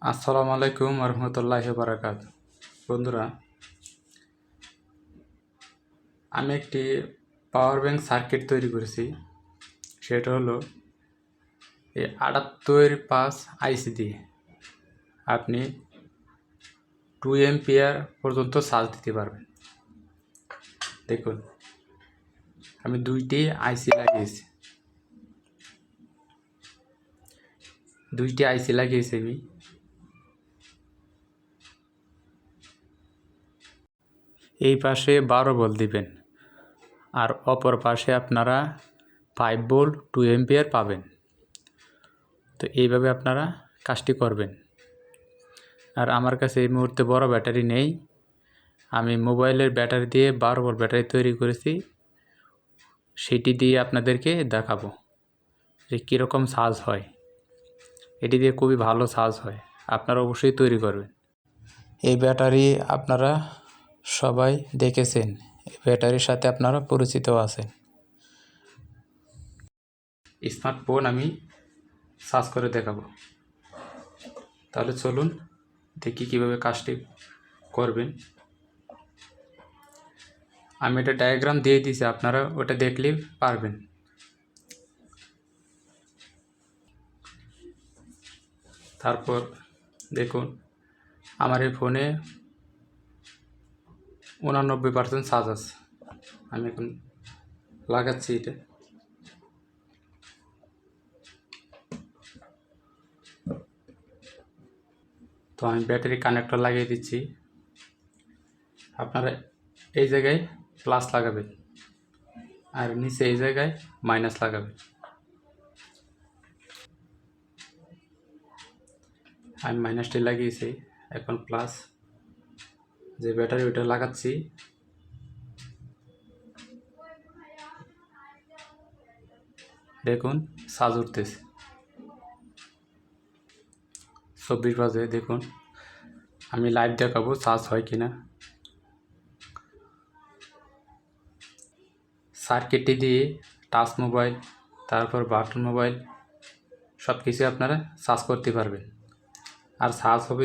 আসসালামু আলাইকুম রহমতুল্লাহি বারাকাত। বন্ধুরা, আমি একটি পাওয়ার ব্যাংক সার্কিট তৈরি করেছি। সেটা হলো এই 78 আইসি দিয়ে আপনি 2 এম্পিয়ার পর্যন্ত চার্জ দিতে পারবেন। দেখুন, আমি দুইটি আইসি লাগিয়েছি আমি। এই পাশে 12 ভোল্ট দিবেন, আর অপর পাশে আপনারা 5 ভোল্ট 2 এম্পিয়ার পাবেন। তো এইভাবে আপনারা কাজটি করবেন। আর আমার কাছে এই মুহূর্তে বড় ব্যাটারি নেই, আমি মোবাইলের ব্যাটারি দিয়ে 12 ভোল্ট ব্যাটারি তৈরি করেছি। সেটি দিয়ে আপনাদেরকে দেখাবো যে কীরকম চার্জ হয়। এটি দিয়ে খুবই ভালো চার্জ হয়, আপনারা অবশ্যই তৈরি করবেন। এই ব্যাটারি আপনারা সবাই দেখেছেন, এই ব্যাটারির সাথে আপনারা পরিচিত আছেন। স্মার্টফোন আমি চার্জ করে দেখাবো। তাহলে চলুন দেখি কীভাবে কাজটি করবেন। আমি এটা ডায়াগ্রাম দিয়ে দিয়েছি, আপনারা ওটা দেখলেই পারবেন। তারপর দেখুন, আমার এই ফোনে 89% চার্জ আছে। আমি এখন লাগাচ্ছি এটা। তো আমি ব্যাটারি কানেক্টর লাগিয়ে দিচ্ছি। আপনারা এই জায়গায় প্লাস লাগাবেন আর নিচে এই জায়গায় মাইনাস লাগাবেন। আমি মাইনাসটি লাগিয়েছি, এখন প্লাস যে ব্যাটারি ওইটা লাগাচ্ছি। দেখুন চার্জ উঠতেছে 24 বাজে। দেখুন, আমি লাইভ দেখাবো চার্জ হয় কিনা। সার্কিটটি দিয়ে টাচ মোবাইল, তারপর বাটন মোবাইল সব কিছু আপনারা চার্জ করতে পারবেন। আর চার্জ হবে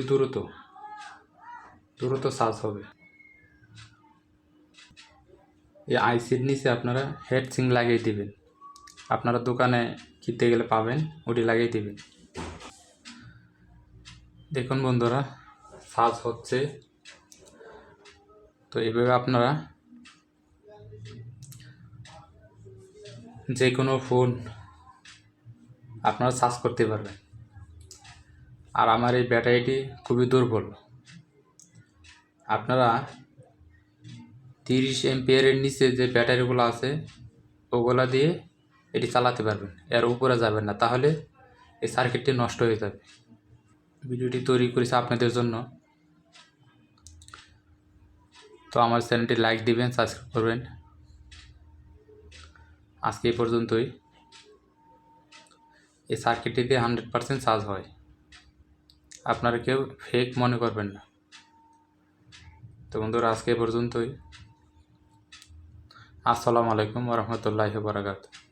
দ্রুত চার্জ হবে। এই আইসির নিচে আপনারা হেড সিং লাগিয়ে দিবেন। আপনারা দোকানে কিনতে গেলে পাবেন, ওটি লাগিয়ে দিবেন। দেখুন বন্ধুরা, চার্জ হচ্ছে। তো এইভাবে আপনারা যে কোনো ফোন আপনারা চার্জ করতে পারবেন। আর আমার এই ব্যাটারিটি খুবই দুর্বল। আপনারা 30 এম্পিয়ারের নিচে যে ব্যাটারিগুলো আছে ওগুলা দিয়ে এটি চালাতে পারবেন, এর উপরে যাবেন না, তাহলে এই সার্কিটটি নষ্ট হয়ে যাবে। ভিডিওটি তৈরি করেছি আপনাদের জন্য। তো আমার চ্যানেলটি লাইক দিবেন, সাবস্ক্রাইব করবেন। আজকে এই পর্যন্তই। এই সার্কিটটি দিয়ে 100% চার্জ হয়, আপনারা কেউ ফেক মনে করবেন না। তো বন্ধুরা, আজকে এই পর্যন্তই। আসসালামু আলাইকুম রহমতুল্লাহি বারাকাতুহু।